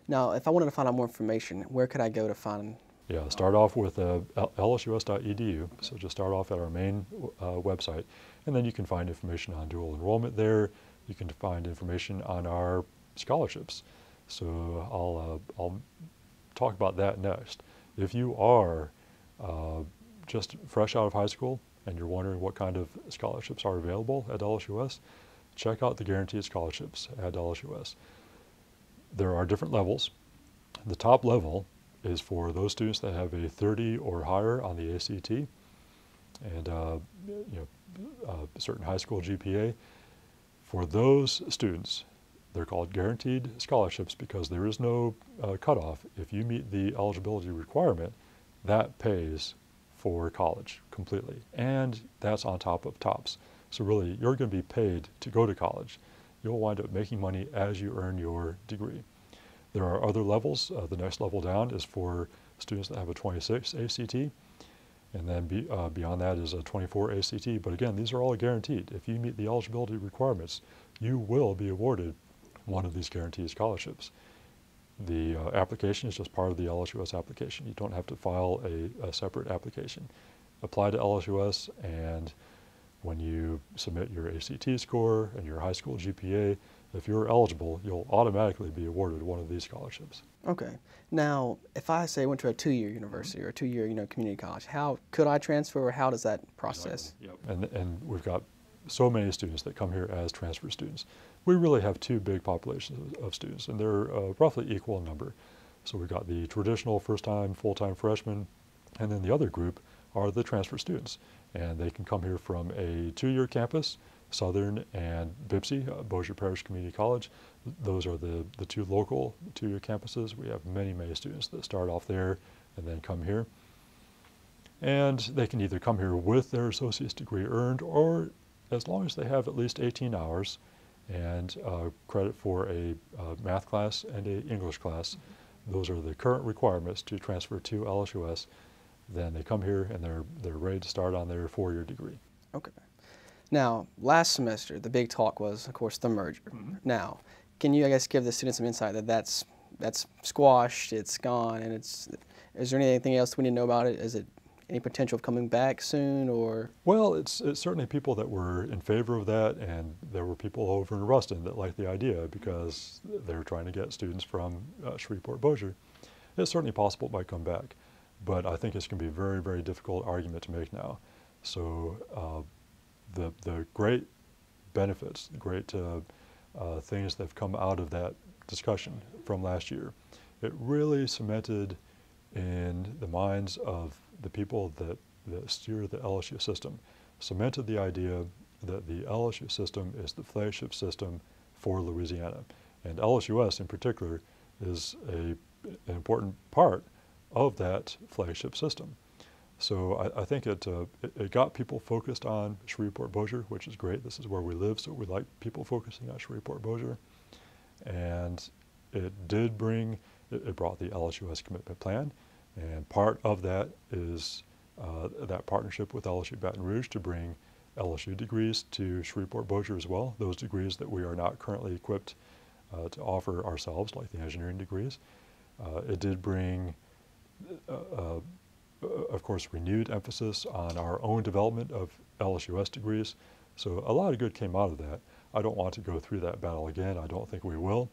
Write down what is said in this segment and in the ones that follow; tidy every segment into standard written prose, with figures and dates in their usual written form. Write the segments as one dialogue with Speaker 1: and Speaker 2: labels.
Speaker 1: Now, if I wanted to find out more information, where could I go to find?
Speaker 2: Yeah, start off with lsus.edu. So just start off at our main website, and then you can find information on dual enrollment there. You can find information on our scholarships. So I'll talk about that next. If you are just fresh out of high school and you're wondering what kind of scholarships are available at LSUS, check out the guaranteed scholarships at LSUS. There are different levels. The top level is for those students that have a 30 or higher on the ACT and a certain high school GPA. For those students, they're called guaranteed scholarships because there is no cutoff. If you meet the eligibility requirement, that pays for college completely. And that's on top of TOPS. So really, you're going to be paid to go to college. You'll wind up making money as you earn your degree. There are other levels. The next level down is for students that have a 26 ACT, and then beyond that is a 24 ACT. But again, these are all guaranteed. If you meet the eligibility requirements, you will be awarded one of these guaranteed scholarships. The application is just part of the LSUS application. You don't have to file a separate application. Apply to LSUS, and when you submit your ACT score and your high school GPA, if you're eligible, you'll automatically be awarded one of these scholarships.
Speaker 1: Okay. Now, if I say went to a two-year university or a two-year, community college, how could I transfer, or how does that process?
Speaker 2: Exactly. Yep. And we've got so many students that come here as transfer students. We really have two big populations of students, and they're roughly equal in number. So we've got the traditional first-time, full-time freshmen, and then the other group are the transfer students. And they can come here from a two-year campus, Southern and BIPSI, Bossier Parish Community College. Those are the two local two-year campuses. We have many, many students that start off there and then come here. And they can either come here with their associate's degree earned, or as long as they have at least 18 hours and credit for a math class and an English class. Those are the current requirements to transfer to LSUS. Then they come here and they're ready to start on their four-year degree.
Speaker 1: Okay. Now, last semester, the big talk was, of course, the merger. Now, can you, I guess, give the students some insight that that's squashed, it's gone, and is there anything else we need to know about it? Is it any potential of coming back soon, or?
Speaker 2: Well, it's certainly people that were in favor of that, and there were people over in Ruston that liked the idea because they're trying to get students from Shreveport-Bossier. It's certainly possible it might come back, but I think it's going to be a very, very difficult argument to make now. So the great benefits, the great things that have come out of that discussion from last year, it really cemented in the minds of the people that steer the LSU system, cemented the idea that the LSU system is the flagship system for Louisiana. And LSUS in particular is an important part of that flagship system. So I think it got people focused on Shreveport-Bossier, which is great. This is where we live, so we like people focusing on Shreveport-Bossier. And it brought the LSUS commitment plan. And part of that is that partnership with LSU Baton Rouge to bring LSU degrees to Shreveport-Bossier as well, those degrees that we are not currently equipped to offer ourselves, like the engineering degrees. It did bring, of course, renewed emphasis on our own development of LSUS degrees. So a lot of good came out of that. I don't want to go through that battle again. I don't think we will.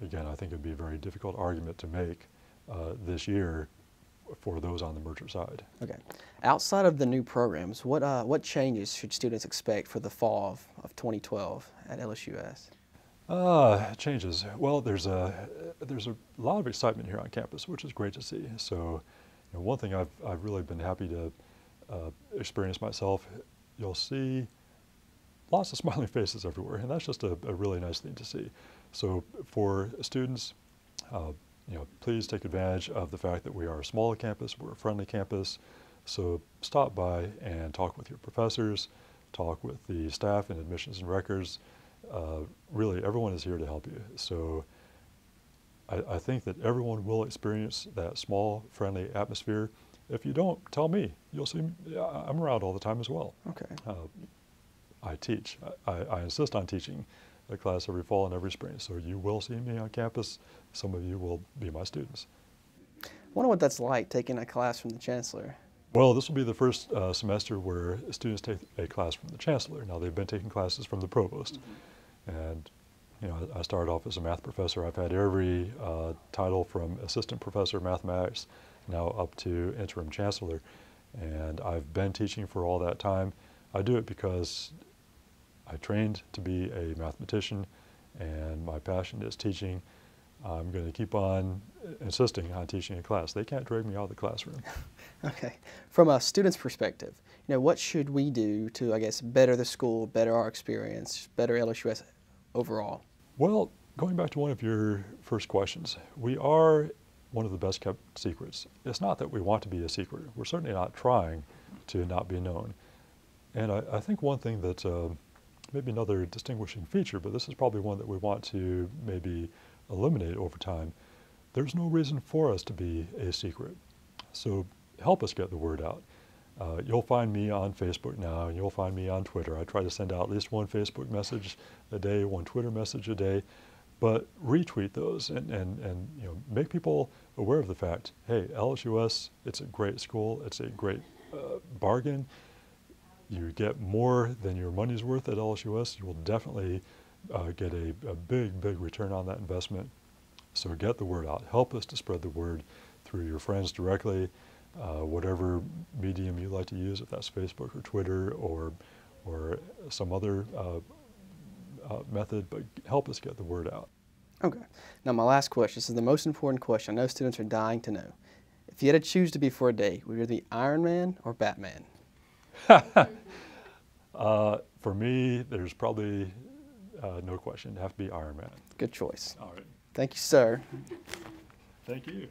Speaker 2: Again, I think it would be a very difficult argument to make this year for those on the merger side.
Speaker 1: Okay. Outside of the new programs, what changes should students expect for the fall of 2012 at LSUS?
Speaker 2: Changes. Well, there's a lot of excitement here on campus, which is great to see. So, one thing I've really been happy to experience myself, you'll see lots of smiling faces everywhere, and that's just a really nice thing to see. So for students, please take advantage of the fact that we are a smaller campus, we're a friendly campus. So stop by and talk with your professors, talk with the staff in admissions and records. Really, everyone is here to help you. So I think that everyone will experience that small, friendly atmosphere. If you don't, tell me. You'll see I'm around all the time as well.
Speaker 1: Okay.
Speaker 2: I teach. I insist on teaching. a class every fall and every spring. So you will see me on campus. Some of you will be my students.
Speaker 1: I wonder what that's like, taking a class from the Chancellor.
Speaker 2: Well, this will be the first semester where students take a class from the Chancellor. Now, they've been taking classes from the Provost. And you know, I started off as a math professor. I've had every title from assistant professor of mathematics now up to interim chancellor. And I've been teaching for all that time. I do it because I trained to be a mathematician and my passion is teaching. I'm going to keep on insisting on teaching a class. They can't drag me out of the classroom.
Speaker 1: Okay. From a student's perspective, you know, what should we do to, I guess, better the school, better our experience, better LSUS overall?
Speaker 2: Well, going back to one of your first questions, we are one of the best kept secrets. It's not that we want to be a secret. We're certainly not trying to not be known. And I think one thing that maybe another distinguishing feature, but this is probably one that we want to maybe eliminate over time, there's no reason for us to be a secret. So help us get the word out. You'll find me on Facebook now, and you'll find me on Twitter. I try to send out at least one Facebook message a day, one Twitter message a day, but retweet those and you know, make people aware of the fact, hey, LSUS, it's a great school, it's a great bargain. You get more than your money's worth at LSUS. You will definitely get a big return on that investment. So get the word out. Help us to spread the word through your friends directly, whatever medium you like to use, if that's Facebook or Twitter or some other method, but help us get the word out.
Speaker 1: Okay. Now my last question, this is the most important question. I know students are dying to know. If you had to choose to be for a day, would you rather be Iron Man or Batman?
Speaker 2: For me, there's probably no question. It'd have to be Iron Man.
Speaker 1: Good choice.
Speaker 2: All right.
Speaker 1: Thank you, sir.
Speaker 2: Thank you.